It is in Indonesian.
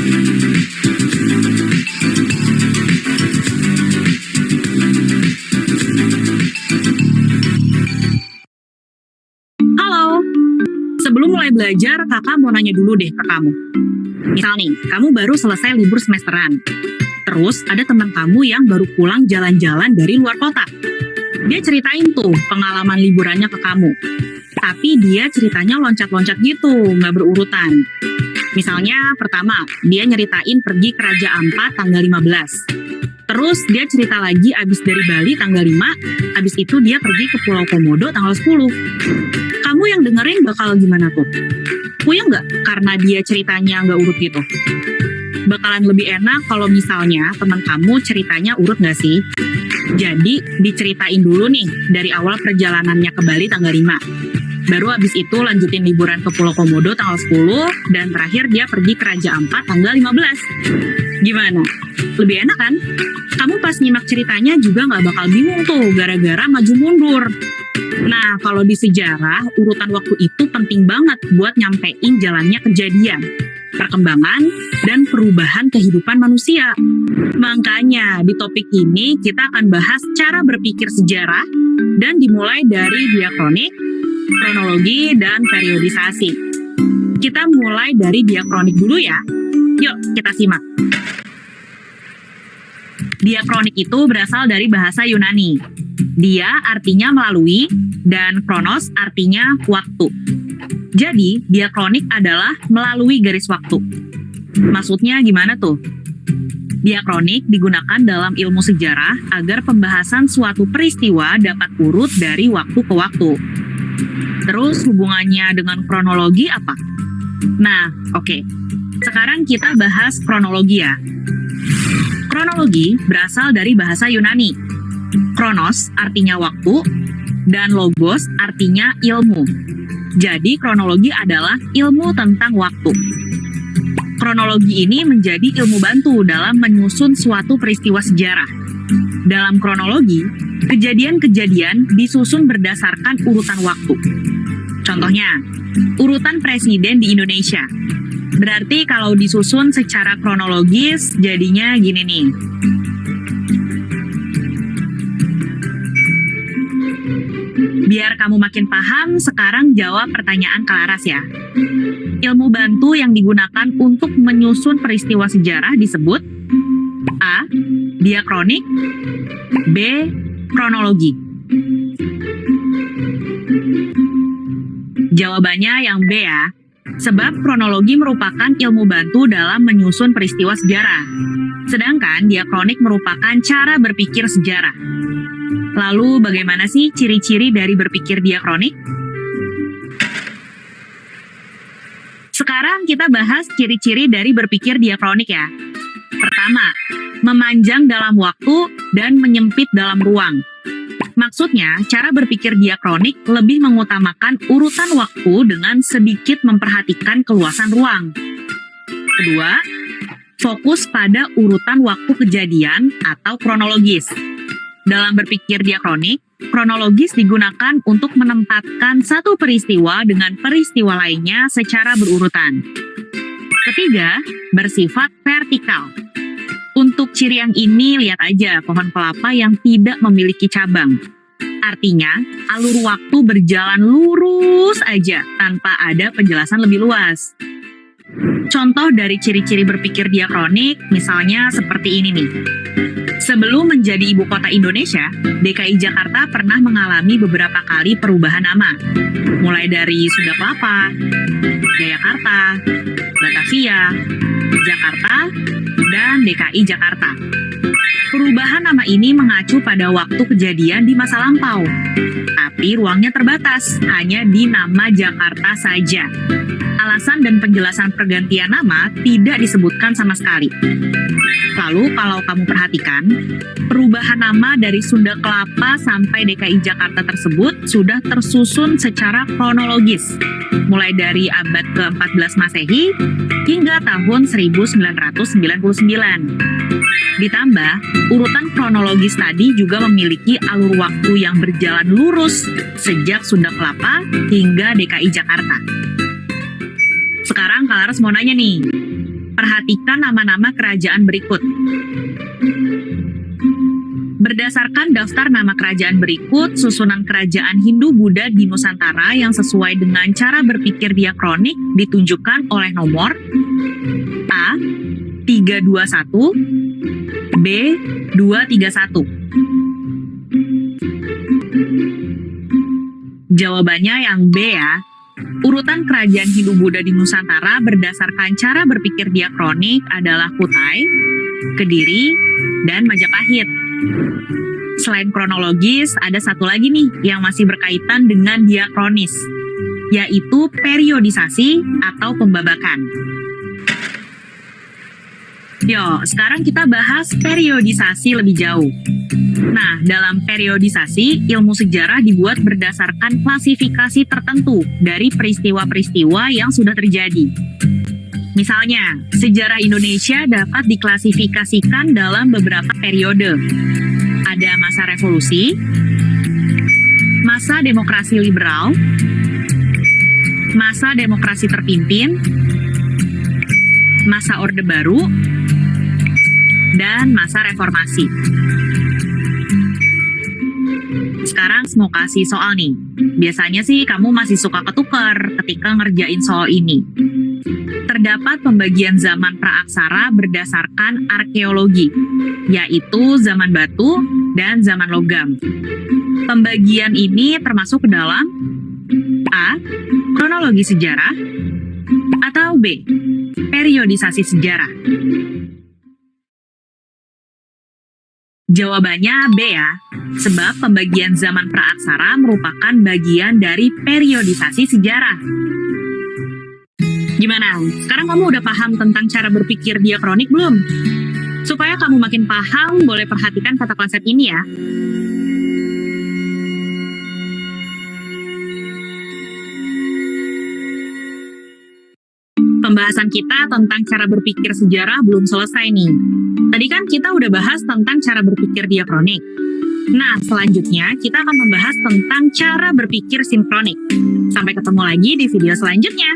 Halo, sebelum mulai belajar, kakak mau nanya dulu deh ke kamu. Misal nih, kamu baru selesai libur semesteran. Terus ada teman kamu yang baru pulang jalan-jalan dari luar kota. Dia ceritain tuh pengalaman liburannya ke kamu. Tapi dia ceritanya loncat-loncat gitu, nggak berurutan. Misalnya pertama, dia nyeritain pergi ke Raja Ampat tanggal 15. Terus dia cerita lagi abis dari Bali tanggal 5, abis itu dia pergi ke Pulau Komodo tanggal 10. Kamu yang dengerin bakal gimana tuh? Puyeng nggak karena dia ceritanya nggak urut gitu? Bakalan lebih enak kalau misalnya teman kamu ceritanya urut nggak sih? Jadi diceritain dulu nih dari awal perjalanannya ke Bali tanggal 5. Baru abis itu lanjutin liburan ke Pulau Komodo tanggal 10, dan terakhir dia pergi ke Raja Ampat tanggal 15. Gimana? Lebih enak kan? Kamu pas nyimak ceritanya juga nggak bakal bingung tuh gara-gara maju mundur. Nah, kalau di sejarah, urutan waktu itu penting banget buat nyampein jalannya kejadian, perkembangan, dan perubahan kehidupan manusia. Makanya, di topik ini kita akan bahas cara berpikir sejarah dan dimulai dari diakronik, kronologi, dan periodisasi. Kita mulai dari diakronik dulu ya. Yuk, kita simak. Diakronik itu berasal dari bahasa Yunani. Dia artinya melalui, dan kronos artinya waktu. Jadi, diakronik adalah melalui garis waktu. Maksudnya gimana tuh? Diakronik digunakan dalam ilmu sejarah agar pembahasan suatu peristiwa dapat urut dari waktu ke waktu. Terus hubungannya dengan kronologi apa? Nah, oke. Sekarang kita bahas kronologi ya. Kronologi berasal dari bahasa Yunani. Kronos artinya waktu, dan logos artinya ilmu. Jadi kronologi adalah ilmu tentang waktu. Kronologi ini menjadi ilmu bantu dalam menyusun suatu peristiwa sejarah. Dalam kronologi, kejadian-kejadian disusun berdasarkan urutan waktu. Contohnya, urutan presiden di Indonesia. Berarti kalau disusun secara kronologis, jadinya gini nih. Biar kamu makin paham, sekarang jawab pertanyaan Kalaras ya. Ilmu bantu yang digunakan untuk menyusun peristiwa sejarah disebut A. Diakronik, B. Kronologi. Jawabannya yang B ya. Sebab kronologi merupakan ilmu bantu dalam menyusun peristiwa sejarah. Sedangkan diakronik merupakan cara berpikir sejarah. Lalu bagaimana sih ciri-ciri dari berpikir diakronik? Sekarang kita bahas ciri-ciri dari berpikir diakronik ya. Pertama, memanjang dalam waktu dan menyempit dalam ruang. Maksudnya, cara berpikir diakronik lebih mengutamakan urutan waktu dengan sedikit memperhatikan keluasan ruang. Kedua, fokus pada urutan waktu kejadian atau kronologis. Dalam berpikir diakronik, kronologis digunakan untuk menempatkan satu peristiwa dengan peristiwa lainnya secara berurutan. Ketiga, bersifat vertikal. Untuk ciri yang ini, lihat aja pohon kelapa yang tidak memiliki cabang. Artinya, alur waktu berjalan lurus aja tanpa ada penjelasan lebih luas. Contoh dari ciri-ciri berpikir diakronik, misalnya seperti ini nih. Sebelum menjadi ibu kota Indonesia, DKI Jakarta pernah mengalami beberapa kali perubahan nama. Mulai dari Sunda Kelapa, Jayakarta, Batavia, Jakarta, dan DKI Jakarta. Perubahan nama ini mengacu pada waktu kejadian di masa lampau. Tapi ruangnya terbatas, hanya di nama Jakarta saja. Alasan dan penjelasan pergantian nama tidak disebutkan sama sekali. Lalu kalau kamu perhatikan, perubahan nama dari Sunda Kelapa sampai DKI Jakarta tersebut sudah tersusun secara kronologis, mulai dari abad ke-14 Masehi hingga tahun 1999. Ditambah, urutan kronologis tadi juga memiliki alur waktu yang berjalan lurus sejak Sunda Kelapa hingga DKI Jakarta. Sekarang Kalaras mau nanya nih, Perhatikan nama-nama kerajaan berikut. Berdasarkan daftar nama kerajaan berikut, susunan kerajaan Hindu-Buddha di Nusantara yang sesuai dengan cara berpikir diakronik ditunjukkan oleh nomor A. 321, B. 231. Jawabannya yang B ya. Urutan kerajaan Hindu-Buddha di Nusantara berdasarkan cara berpikir diakronik adalah Kutai, Kediri, dan Majapahit. Selain kronologis, ada satu lagi nih yang masih berkaitan dengan diakronis, yaitu periodisasi atau pembabakan. Yo, sekarang kita bahas periodisasi lebih jauh. Nah, dalam periodisasi, ilmu sejarah dibuat berdasarkan klasifikasi tertentu dari peristiwa-peristiwa yang sudah terjadi. Misalnya, sejarah Indonesia dapat diklasifikasikan dalam beberapa periode. Ada masa revolusi, masa demokrasi liberal, masa demokrasi terpimpin, masa Orde Baru, dan masa reformasi. Sekarang mau kasih soal nih. Biasanya sih kamu masih suka ketukar ketika ngerjain soal ini. Terdapat pembagian zaman praaksara berdasarkan arkeologi, yaitu zaman batu dan zaman logam. Pembagian ini termasuk ke dalam A. Kronologi sejarah, atau B. Periodisasi sejarah. Jawabannya B ya, sebab pembagian zaman praaksara merupakan bagian dari periodisasi sejarah. Gimana? Sekarang kamu udah paham tentang cara berpikir diakronik belum? Supaya kamu makin paham, boleh perhatikan kata konsep ini ya. Pembahasan kita tentang cara berpikir sejarah belum selesai nih. Tadi kan kita udah bahas tentang cara berpikir diakronik. Nah, selanjutnya kita akan membahas tentang cara berpikir sinkronik. Sampai ketemu lagi di video selanjutnya.